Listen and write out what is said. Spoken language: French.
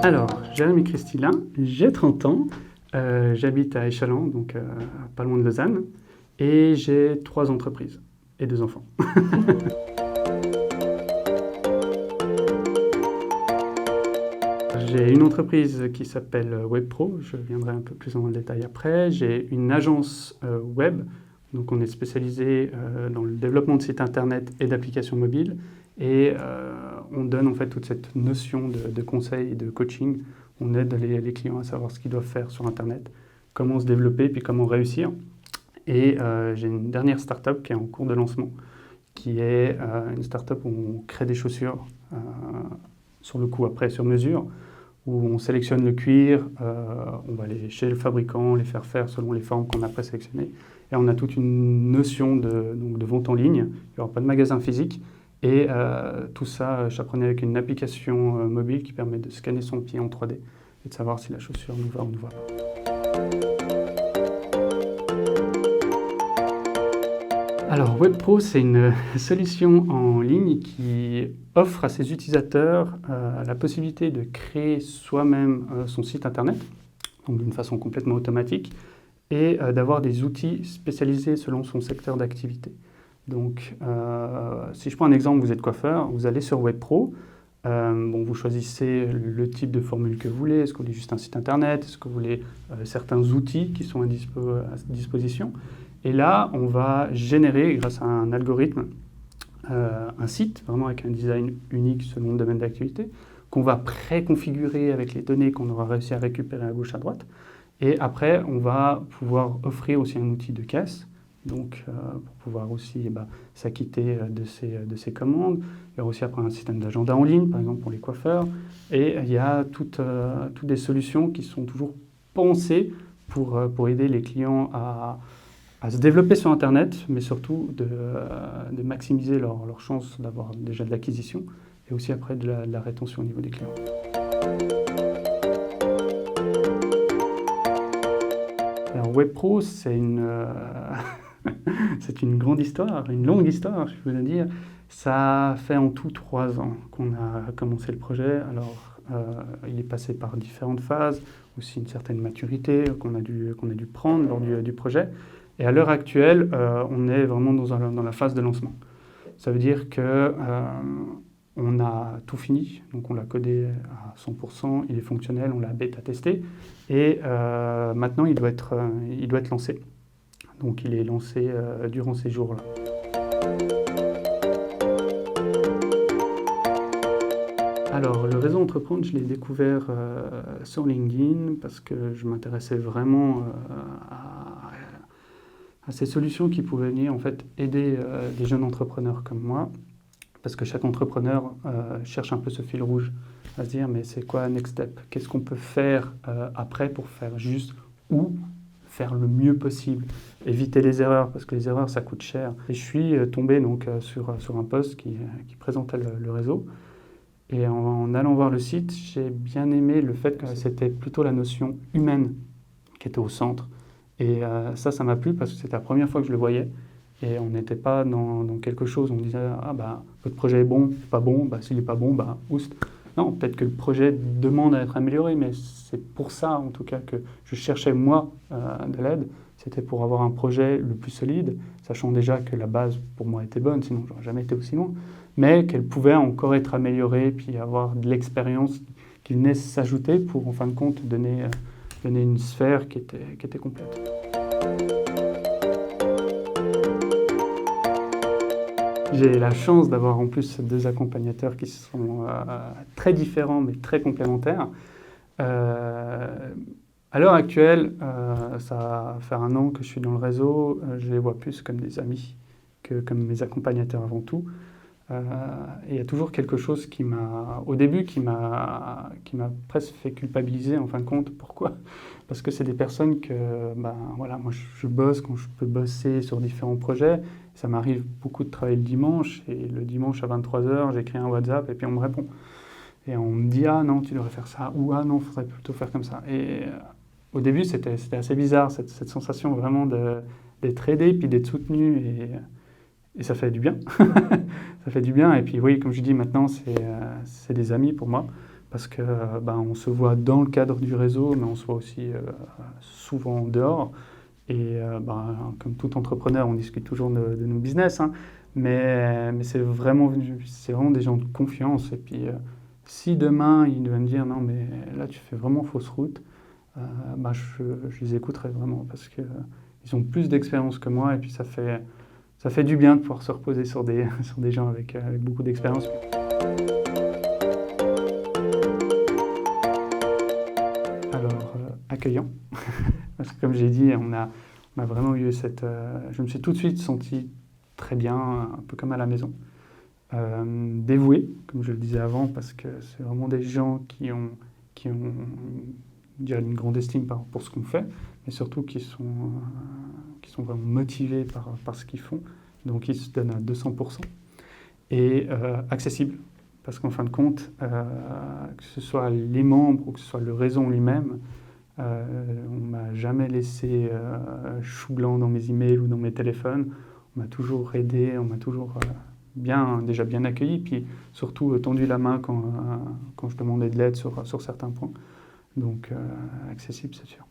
Alors, Jérémy Christilin, j'ai 30 ans, j'habite à Échallens, donc pas loin de Lausanne, et j'ai 3 entreprises et 2 enfants. J'ai une entreprise qui s'appelle WebPro, je viendrai un peu plus dans le détail après. J'ai une agence web, donc on est spécialisé dans le développement de sites internet et d'applications mobiles. Et on donne en fait toute cette notion de conseil et de coaching. On aide les clients à savoir ce qu'ils doivent faire sur internet, comment se développer, puis comment réussir. Et j'ai une dernière startup qui est en cours de lancement, qui est une startup où on crée des chaussures sur le coup, après sur mesure, où on sélectionne le cuir, on va aller chez le fabricant, les faire selon les formes qu'on a présélectionnées. Et on a toute une notion de vente en ligne. Il n'y aura pas de magasin physique. Et tout ça, j'apprenais avec une application mobile qui permet de scanner son pied en 3D et de savoir si la chaussure nous va ou ne va pas. Alors, WebPro, c'est une solution en ligne qui offre à ses utilisateurs la possibilité de créer soi-même son site internet, donc d'une façon complètement automatique, et d'avoir des outils spécialisés selon son secteur d'activité. Donc, si je prends un exemple, vous êtes coiffeur, vous allez sur WebPro, vous choisissez le type de formule que vous voulez. Est-ce que vous voulez juste un site internet? Est-ce que vous voulez certains outils qui sont à disposition? Et là, on va générer, grâce à un algorithme, un site, vraiment avec un design unique selon le domaine d'activité, qu'on va préconfigurer avec les données qu'on aura réussi à récupérer à gauche, à droite. Et après, on va pouvoir offrir aussi un outil de caisse, donc pour pouvoir aussi s'acquitter de ces commandes. Il y aura aussi après un système d'agenda en ligne, par exemple pour les coiffeurs. Et il y a toutes des solutions qui sont toujours pensées pour aider les clients à se développer sur Internet, mais surtout de maximiser leurs chances d'avoir déjà de l'acquisition et aussi après de la rétention au niveau des clients. Alors WebPro, c'est c'est une grande histoire, une longue histoire, je peux le dire. Ça fait en tout 3 ans qu'on a commencé le projet. Alors, il est passé par différentes phases, aussi une certaine maturité qu'on a dû prendre lors du projet. Et à l'heure actuelle, on est vraiment dans la phase de lancement. Ça veut dire que on a tout fini, donc on l'a codé à 100%, il est fonctionnel, on l'a bêta testé, et maintenant il doit être lancé. Donc il est lancé durant ces jours-là. Alors, le réseau Entreprendre, je l'ai découvert sur LinkedIn parce que je m'intéressais vraiment à ces solutions qui pouvaient venir en fait aider des jeunes entrepreneurs comme moi, parce que chaque entrepreneur cherche un peu ce fil rouge, à se dire mais c'est quoi Next Step? Qu'est-ce qu'on peut faire après pour faire juste ou faire le mieux possible, éviter les erreurs, parce que les erreurs ça coûte cher. Et je suis tombé donc sur un post qui présentait le réseau. Et en allant voir le site, j'ai bien aimé le fait que c'était plutôt la notion humaine qui était au centre. Et ça m'a plu parce que c'était la première fois que je le voyais. Et on n'était pas dans quelque chose, on disait « Ah votre projet est bon, pas bon, s'il n'est pas bon, oust ». Non, peut-être que le projet demande à être amélioré, mais c'est pour ça en tout cas que je cherchais moi de l'aide. C'était pour avoir un projet le plus solide, sachant déjà que la base pour moi était bonne, sinon j'aurais jamais été aussi loin, mais qu'elle pouvait encore être améliorée, puis avoir de l'expérience qui venait s'ajouter pour en fin de compte donner une sphère qui était complète. J'ai la chance d'avoir en plus 2 accompagnateurs qui sont très différents mais très complémentaires. À l'heure actuelle, ça va faire 1 an que je suis dans le réseau. Je les vois plus comme des amis que comme mes accompagnateurs avant tout. Et il y a toujours quelque chose au début qui m'a presque fait culpabiliser en fin de compte. Pourquoi? Parce que c'est des personnes que, moi je bosse quand je peux bosser sur différents projets. Ça m'arrive beaucoup de travailler le dimanche, et le dimanche à 23h, j'écris un WhatsApp et puis on me répond. Et on me dit « Ah non, tu devrais faire ça » ou « Ah non, il faudrait plutôt faire comme ça ». Et au début, c'était assez bizarre, cette sensation vraiment d'être aidé puis d'être soutenu. Et ça fait du bien. Ça fait du bien. Et puis oui, comme je dis, maintenant, c'est des amis pour moi. parce que on se voit dans le cadre du réseau, mais on se voit aussi souvent en dehors. Et comme tout entrepreneur, on discute toujours de nos business, hein, mais c'est vraiment des gens de confiance. Et puis, si demain, ils devaient me dire, non, mais là, tu fais vraiment fausse route, je les écouterai vraiment parce qu'ils ont plus d'expérience que moi. Et puis, ça fait du bien de pouvoir se reposer sur sur des gens avec beaucoup d'expérience. Alors, accueillant. Parce que comme j'ai dit, on a vraiment eu je me suis tout de suite senti très bien, un peu comme à la maison. Dévoué, comme je le disais avant, parce que c'est vraiment des gens qui ont je dirais, une grande estime pour ce qu'on fait, mais surtout qui sont vraiment motivés par ce qu'ils font. Donc ils se donnent à 200%. Et accessible, parce qu'en fin de compte, que ce soit les membres ou que ce soit le réseau en lui-même, on m'a jamais laissé chou blanc dans mes emails ou dans mes téléphones. On m'a toujours aidé, on m'a toujours déjà bien accueilli, puis surtout tendu la main quand je demandais de l'aide sur certains points. Donc accessible, c'est sûr.